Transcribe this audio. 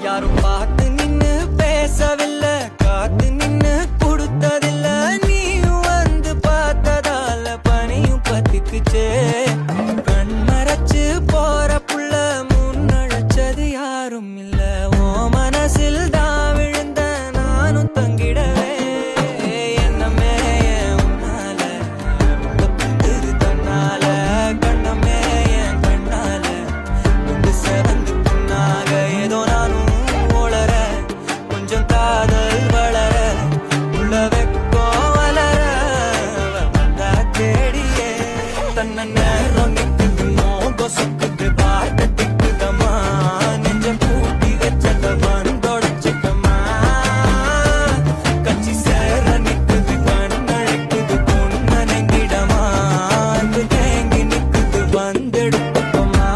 யாரும் பார்த்து நின்னு பேசவில்லை, காத்து நின்னு கொடுத்ததில்ல. நீயும் வந்து பார்த்ததால பனியும் பத்திக்குச்சே. கண் மறைச்சு போற புள்ள முன்னழைச்சது யாரும் இல்ல. ஓ மனசில் தான் விழுந்த நானும் தங்கிடவே. என்னமே உன்னால தப்புது தன்னால, கண்ணமே என் கண்ணால வந்து செவந்து புண்ணாக. ஏதோ நானும் ஓளர, கொஞ்சம் காதல் வளர, உள்ள வெக்கம் வளர வந்தா தேடியே. தன்ன நேரம் நிக்குது, மோகம் சுக்குது, வார்த்தை திக்குதம்மா. நெஞ்சம் கூட்டி வச்சத வந்தொடச்சுக்கம்மா. கட்சி சேர நிக்குது, கண்ணழைக்குது, பொண்ண நெங்கிடமா. அன்பு தேங்கி நிக்குது, வந்தெடுப்பமா.